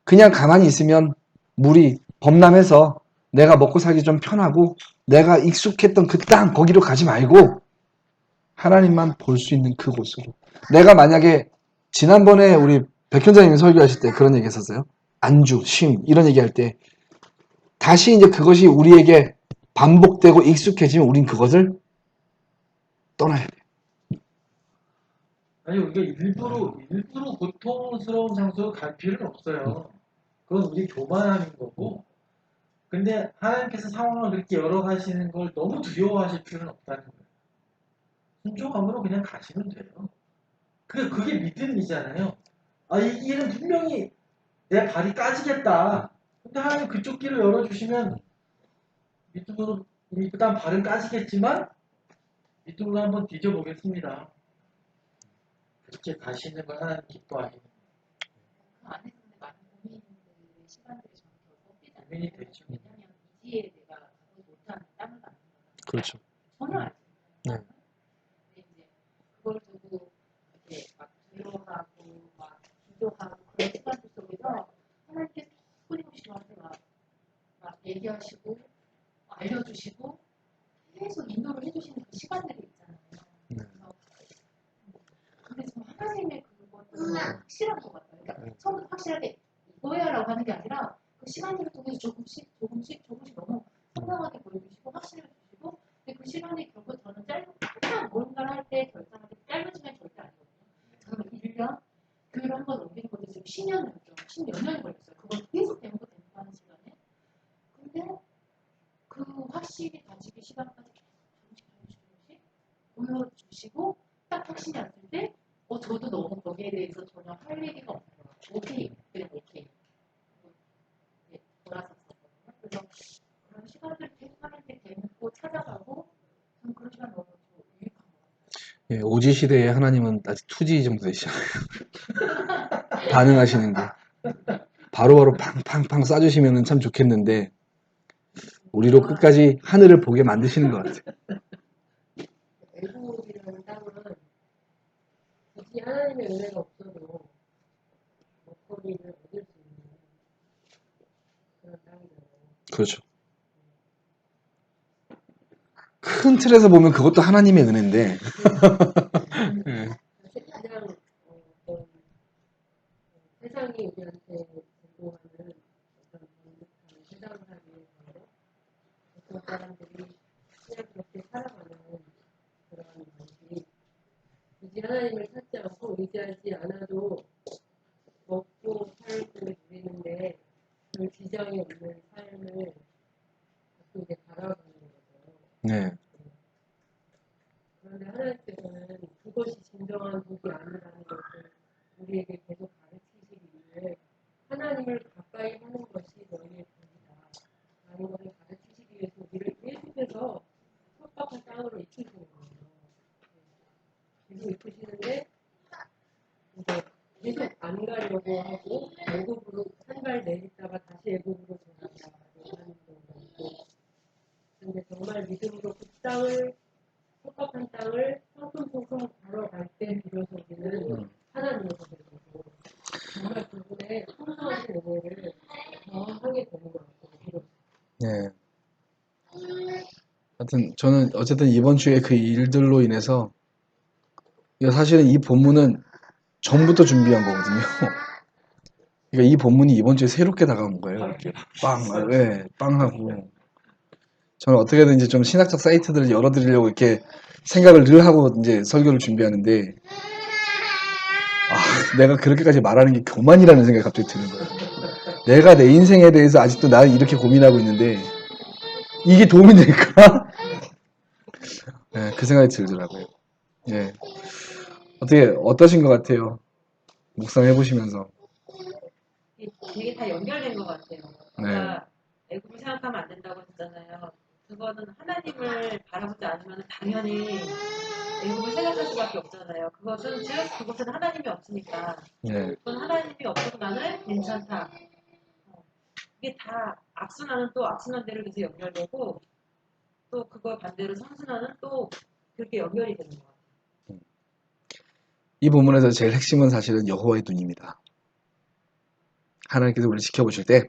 그냥 가만히 있으면 물이 범람해서 내가 먹고 살기 좀 편하고 내가 익숙했던 그 땅 거기로 가지 말고 하나님만 볼 수 있는 그곳으로. 내가 만약에 지난번에 우리 백현장님이 설교하실 때 그런 얘기 했었어요. 안주, 쉼 이런 얘기할 때 다시 이제 그것이 우리에게 반복되고 익숙해지면 우린 그것을 떠나야 돼요. 아니 우리가 일부러 고통스러운 장소로 갈 필요는 없어요. 그건 우리 교만하는 거고. 근데 하나님께서 상황을 그렇게 열어가시는 걸 너무 두려워하실 필요는 없다는 거예요. 순종함으로 그냥 가시면 돼요. 그게 믿음이잖아요. 아, 이 일은 분명히 내 발이 까지겠다. 근데 하나님 그쪽 길을 열어주시면 믿음으로, 일단 발은 까지겠지만 믿음으로 한번 뒤져보겠습니다. 그렇게 가시는 걸 하나님 기뻐하시는 그 안에서 근데 많은 고민들의 시간들이 저는 결국 고민이 삐잖아요. 되죠. 왜냐면 이지에 내가 가지 못하는 땀을 받는 거는 그렇죠. 전혀 알지 네. 못해요. 근데 이제 그걸 두고 이렇게 막 두려워하고 막 기도하고 그런 시간들 속에서 하나님께서 끊임없이 저한테 막 얘기하시고 알려주시고 계속 인도를 해주시는 그 시간들이 있잖아요. 네. 그래서 근데 지금 하나님의 그것도 확실한 것 같아요. 그러니까 처음부터 확실하게 이거야라고 하는 게 아니라 그 시간들을 통해서 조금씩 너무 선명하게 보여주시고 확실하게 주시고 근데 그 시간이 결국 저는 항상 뭔가를 할 때 결정할 때 짧은 시간이 절대 아니거든요. 저는 1년 교회를 한 번 옮기는 것도 지금 10년을 했죠. 10몇 년이 걸렸어요. 그걸 계속 배우고 하는 시간에. 근데 그 확실히 가지기 시간까지 조금씩 보여주시고 딱 확신이 왔을 때 저도 너무 거기에 대해서 전혀 할 얘기가 없어요. 오케이, 그냥 오케이. 네, 돌아섰었거든요. 그래서 그런 시간들 계속 하나님께 대묻고 찾아가고 저는 그런 시간 너무 유익한 것 같아요. 예, 오지 시대에 하나님은 아직 2G 정도 되시잖아요. 반응하시는 게. 바로바로 팡팡팡 쏴주시면 참 좋겠는데, 우리로 끝까지 하늘을 보게 만드시는 것 같아요. 애국이라는 땅은 굳이 하나님의 은혜가 없어도 먹거리를 얻을 수 있는 그런 땅이잖아요. 그렇죠. 큰 틀에서 보면 그것도 하나님의 은혜인데, 예, 그냥 어떤 세상이 우리한테 제공하는 어떤 반듯한 세상을 하기 위해서 어떤 사람들이 그냥 그렇게 살아가는 그런 방식이 굳이 하나님을 찾지 않고 의지하지 않아도 먹고 살고 누리는데 그 지장이 없는 삶을 자꾸 이제 바라보는 거죠. 네, 그런데 하나님께서는 그것이 진정한 복이 아니라는 것을 우리에게 계속 가르치시기 위해 하나님을 가까이 하는 것이 너희의 복이다 라는 것을 가르치시기 위해서 우리를 계속해서 섭박한 땅으로 이끌시는 거예요. 계속 이끌시는데 이제 계속 안 가려고 하고 애굽으로 한 발 내딛다가 다시 애굽으로 돌아가려고 하는 경우가 있고 근데 정말 믿음으로 그 땅을 섭박한 땅을 성큼성큼 걸어갈 때 비로소 우리는 하나님의 것을 보고 정말 그분의 풍성하신 은혜를 경험하게 되는 것 같아요. 비로소. 네. 하여튼 저는 어쨌든 이번 주에 그 일들로 인해서 이거 사실은 이 본문은 전부터 준비한 거거든요. 그러니까 이 본문이 이번 주에 새롭게 다가온 거예요. 이렇게 빵, 네, 빵하고. 저는 어떻게든지 좀 신학적 사이트들을 열어드리려고 이렇게 생각을 늘 하고 이제 설교를 준비하는데, 내가 그렇게까지 말하는 게 교만이라는 생각이 갑자기 드는 거예요. 내가 내 인생에 대해서 아직도 나는 이렇게 고민하고 있는데, 이게 도움이 될까? 네, 그 생각이 들더라고요. 예. 어떠신 것 같아요? 묵상 해보시면서. 되게 다 연결된 것 같아요. 네. 아까 애국을 생각하면 안 된다고 했잖아요. 그거는 하나님을 바라보지 않으면 당연히 애국을 생각할 수밖에 없잖아요. 그것은 즉 그것은 하나님이 없으니까. 네. 그건 하나님이 없어도 나는 괜찮다. 이게 다 악순환은 또 악순환 대로 계속 연결되고 또 그거 반대로 선순환은 또 그렇게 연결이 되는 것 같아요. 이 본문에서 제일 핵심은 사실은 여호와의 눈입니다. 하나님께서 우리를 지켜보실 때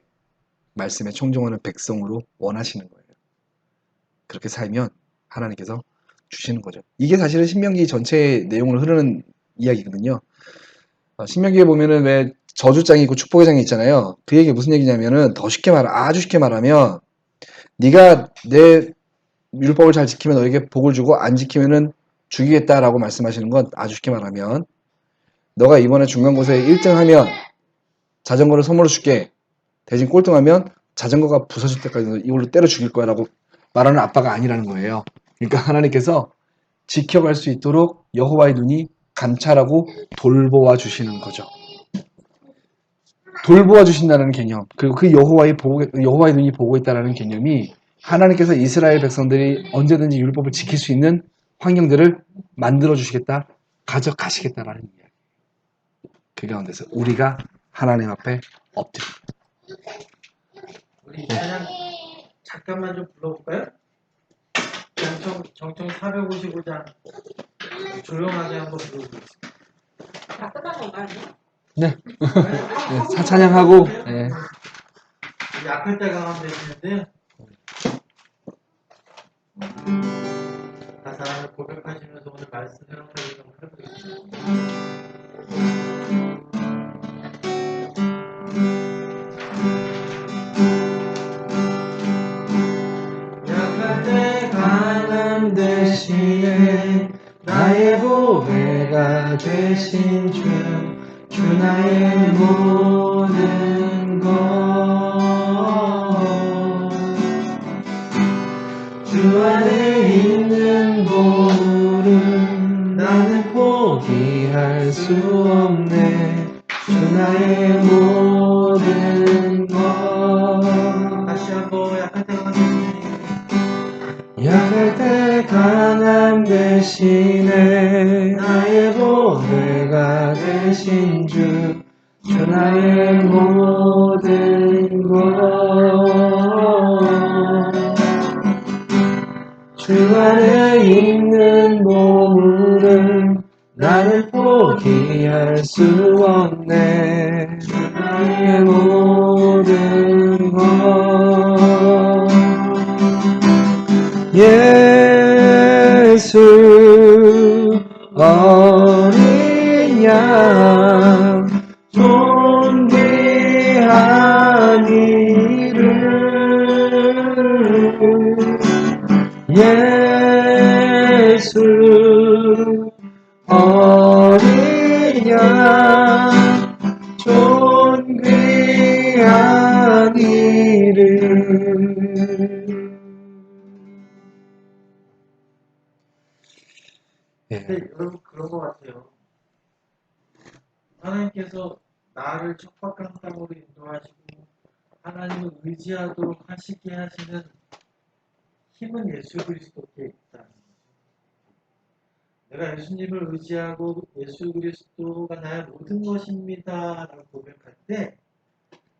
말씀에 청종하는 백성으로 원하시는 거예요. 그렇게 살면 하나님께서 주시는 거죠. 이게 사실은 신명기 전체의 내용을 흐르는 이야기거든요. 신명기에 보면은 왜 저주장이 있고 축복의 장이 있잖아요. 그 얘기 무슨 얘기냐면은 아주 쉽게 말하면 네가 내 율법을 잘 지키면 너에게 복을 주고 안 지키면은 죽이겠다라고 말씀하시는 건 아주 쉽게 말하면 너가 이번에 중간고사에 1등하면 자전거를 선물로 줄게. 대신 꼴등하면 자전거가 부서질 때까지 이걸로 때려 죽일 거야 라고 말하는 아빠가 아니라는 거예요. 그러니까 하나님께서 지켜갈 수 있도록 여호와의 눈이 감찰하고 돌보아 주시는 거죠. 돌보아 주신다는 개념, 그리고 그 여호와의 눈이 보고 있다는 개념이 하나님께서 이스라엘 백성들이 언제든지 율법을 지킬 수 있는 환경들을 만들어 주시겠다, 가져가시겠다라는 이야기. 그 가운데서 우리가 하나님 앞에 엎드려. 우리 찬양 잠깐만 좀 불러볼까요? 정청 455장 조용하게 한번 불러보겠습니다. 다 끝난 건가요? 네. 네, 찬양하고. 네. 우리 앞에 때 강함 되시는데요. 가사를 고백하시면서 오늘 말씀 해석하기 좀 해보겠습니다. 약할 때 강함 대신에 나의 보배가 되신 주 나의 모든 것 주 안에 있는 보물은 나는 포기할 수 없네 주 나의 모든 것 다시 한번 약할 때 강함 대신에 나의 보배가 되신 주 나의 모든 것 주 안에 있는 보물을 나는 포기할 수 없네 나의 모든 것 예수 어린 양 존귀한 이름 예수 어린 양 존귀한 이름 근데 여러분 그런 것 같아요. 하나님께서 나를 척박한 땅으로 인도하시고 하나님을 의지하도록 하시게 하시는 힘은 예수 그리스도께 있다는 거죠. 내가 예수님을 의지하고 예수 그리스도가 나의 모든 것입니다 라고 고백할 때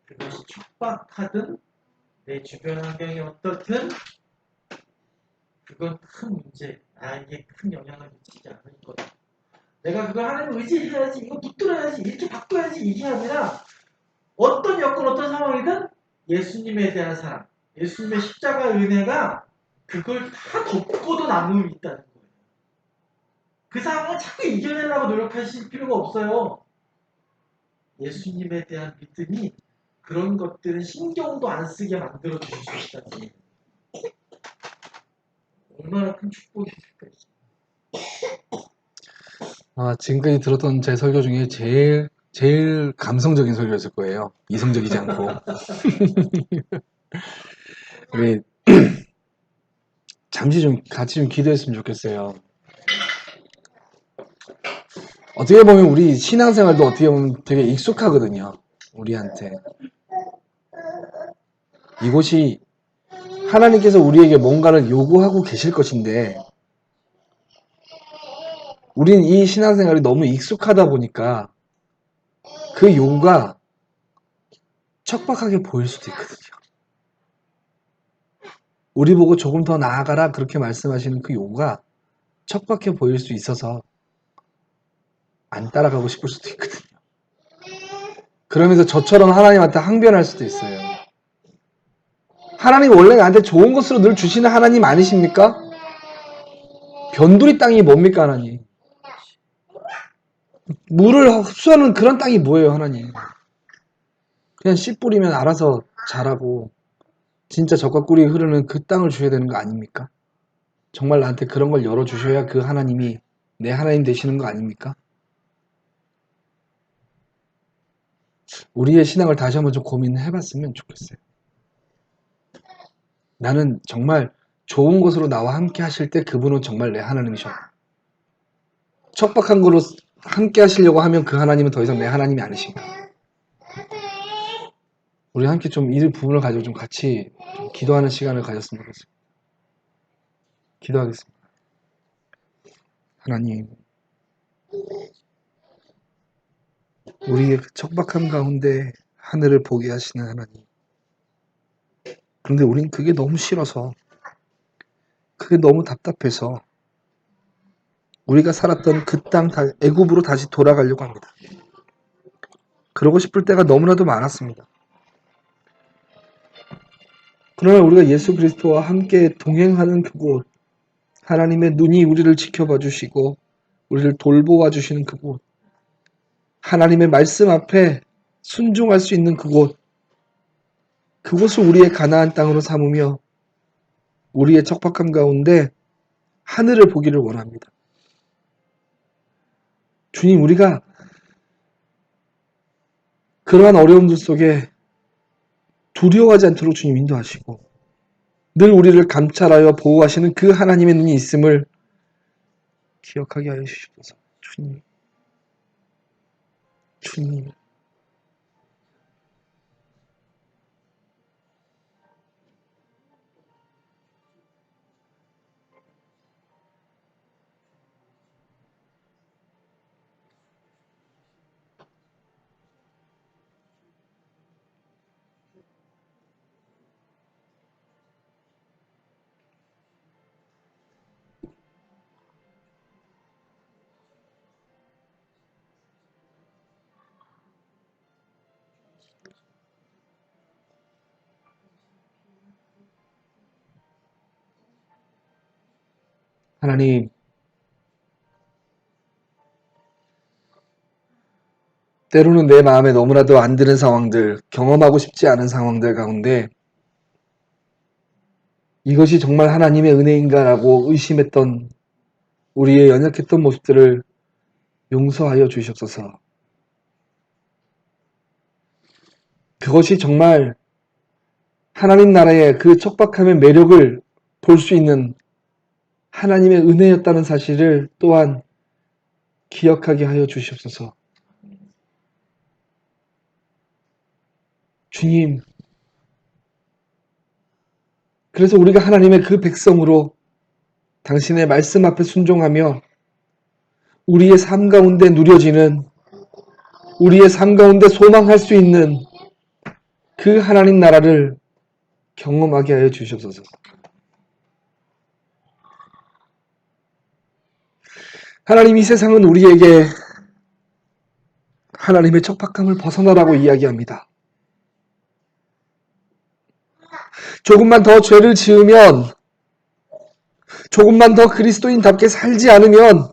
그것이 척박하든 내 주변 환경이 어떻든 그건 큰 문제, 나에게 큰 영향을 미치지 않을 거다. 내가 그걸 하나님을 의지해야지, 이거 붙들어야지, 이렇게 바꿔야지 이게 아니라 어떤 여건, 어떤 상황이든 예수님에 대한 사랑, 예수님의 십자가 은혜가 그걸 다 덮고도 남음이 있다는 거예요. 그 상황을 자꾸 이겨내려고 노력하실 필요가 없어요. 예수님에 대한 믿음이 그런 것들은 신경도 안 쓰게 만들어 주실 수 있다는 거예요. 얼마나 큰 축복일까요? 지금까지 들었던 제 설교 중에 제일 감성적인 설교였을 거예요. 이성적이지 않고. 우리 잠시 좀 같이 좀 기도했으면 좋겠어요. 어떻게 보면 우리 신앙생활도 어떻게 보면 되게 익숙하거든요. 우리한테. 이곳이 하나님께서 우리에게 뭔가를 요구하고 계실 것인데 우린 이 신앙생활이 너무 익숙하다 보니까 그 요구가 척박하게 보일 수도 있거든요. 우리 보고 조금 더 나아가라 그렇게 말씀하시는 그 요구가 척박해 보일 수 있어서 안 따라가고 싶을 수도 있거든요. 그러면서 저처럼 하나님한테 항변할 수도 있어요. 하나님 원래 나한테 좋은 것으로 늘 주시는 하나님 아니십니까? 변두리 땅이 뭡니까 하나님? 물을 흡수하는 그런 땅이 뭐예요 하나님? 그냥 씨 뿌리면 알아서 자라고 진짜 젖과 꿀이 흐르는 그 땅을 주셔야 되는 거 아닙니까? 정말 나한테 그런 걸 열어주셔야 그 하나님이 내 하나님 되시는 거 아닙니까? 우리의 신앙을 다시 한번 좀 고민해봤으면 좋겠어요. 나는 정말 좋은 것으로 나와 함께 하실 때 그분은 정말 내 하나님이셔. 척박한 거로 함께 하시려고 하면 그 하나님은 더 이상 내 하나님이 아니십니다. 우리 함께 좀 이 부분을 가지고 좀 같이 좀 기도하는 시간을 가졌으면 좋겠습니다. 기도하겠습니다. 하나님, 우리의 그 척박함 가운데 하늘을 보게 하시는 하나님. 그런데 우린 그게 너무 싫어서, 그게 너무 답답해서 우리가 살았던 그 땅 애굽으로 다시 돌아가려고 합니다. 그러고 싶을 때가 너무나도 많았습니다. 그러나 우리가 예수 그리스도와 함께 동행하는 그곳, 하나님의 눈이 우리를 지켜봐 주시고 우리를 돌보아 주시는 그곳, 하나님의 말씀 앞에 순종할 수 있는 그곳을 우리의 가나안 땅으로 삼으며 우리의 척박함 가운데 하늘을 보기를 원합니다. 주님, 우리가 그러한 어려움들 속에 두려워하지 않도록 주님 인도하시고 늘 우리를 감찰하여 보호하시는 그 하나님의 눈이 있음을 기억하게 하여 주시옵소서. 주님. 하나님, 때로는 내 마음에 너무나도 안 드는 상황들, 경험하고 싶지 않은 상황들 가운데 이것이 정말 하나님의 은혜인가라고 의심했던 우리의 연약했던 모습들을 용서하여 주시옵소서. 그것이 정말 하나님 나라의 그 척박함의 매력을 볼 수 있는 하나님의 은혜였다는 사실을 또한 기억하게 하여 주시옵소서. 주님, 그래서 우리가 하나님의 그 백성으로 당신의 말씀 앞에 순종하며 우리의 삶 가운데 누려지는, 우리의 삶 가운데 소망할 수 있는 그 하나님 나라를 경험하게 하여 주시옵소서. 하나님, 이 세상은 우리에게 하나님의 척박함을 벗어나라고 이야기합니다. 조금만 더 죄를 지으면, 조금만 더 그리스도인답게 살지 않으면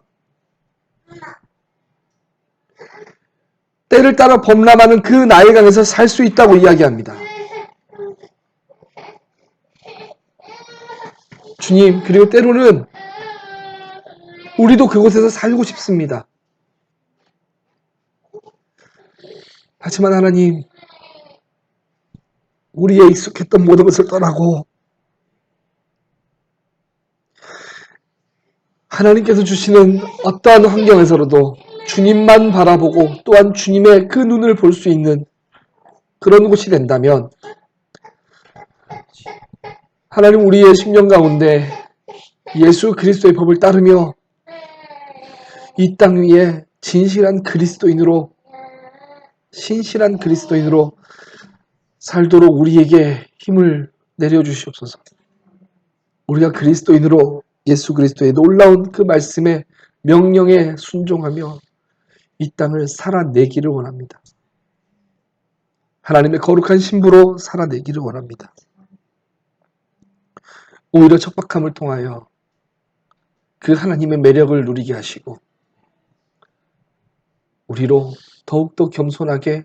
때를 따라 범람하는 그 나일강에서 살 수 있다고 이야기합니다. 주님, 그리고 때로는 우리도 그곳에서 살고 싶습니다. 하지만 하나님, 우리의 익숙했던 모든 것을 떠나고 하나님께서 주시는 어떠한 환경에서라도 주님만 바라보고 또한 주님의 그 눈을 볼 수 있는 그런 곳이 된다면 하나님, 우리의 심령 가운데 예수 그리스도의 법을 따르며 이 땅 위에 신실한 그리스도인으로 살도록 우리에게 힘을 내려주시옵소서. 우리가 그리스도인으로 예수 그리스도의 놀라운 그 말씀의 명령에 순종하며 이 땅을 살아내기를 원합니다. 하나님의 거룩한 신부로 살아내기를 원합니다. 오히려 척박함을 통하여 그 하나님의 매력을 누리게 하시고 우리로 더욱더 겸손하게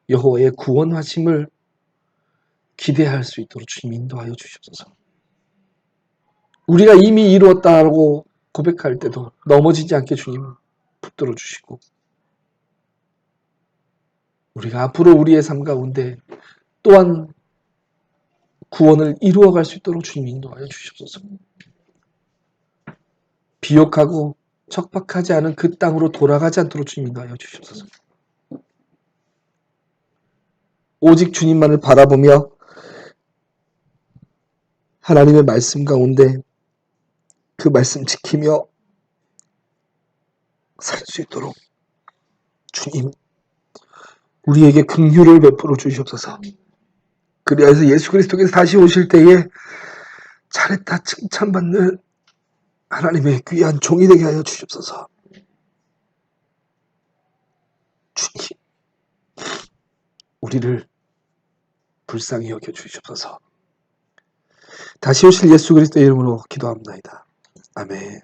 여호와의 구원하심을 기대할 수 있도록 주님 인도하여 주시옵소서. 우리가 이미 이루었다고 고백할 때도 넘어지지 않게 주님 붙들어 주시고 우리가 앞으로 우리의 삶 가운데 또한 구원을 이루어갈 수 있도록 주님 인도하여 주시옵소서. 비욕하고 척박하지 않은 그 땅으로 돌아가지 않도록 주님 인도하여 주시옵소서. 오직 주님만을 바라보며 하나님의 말씀 가운데 그 말씀 지키며 살 수 있도록 주님 우리에게 긍휼을 베풀어 주시옵소서. 그리하여서 예수 그리스도께서 다시 오실 때에 잘했다 칭찬받는 하나님의 귀한 종이 되게 하여 주시옵소서. 주님 우리를 불쌍히 여겨 주시옵소서. 다시 오실 예수 그리스도의 이름으로 기도합니다. 아멘.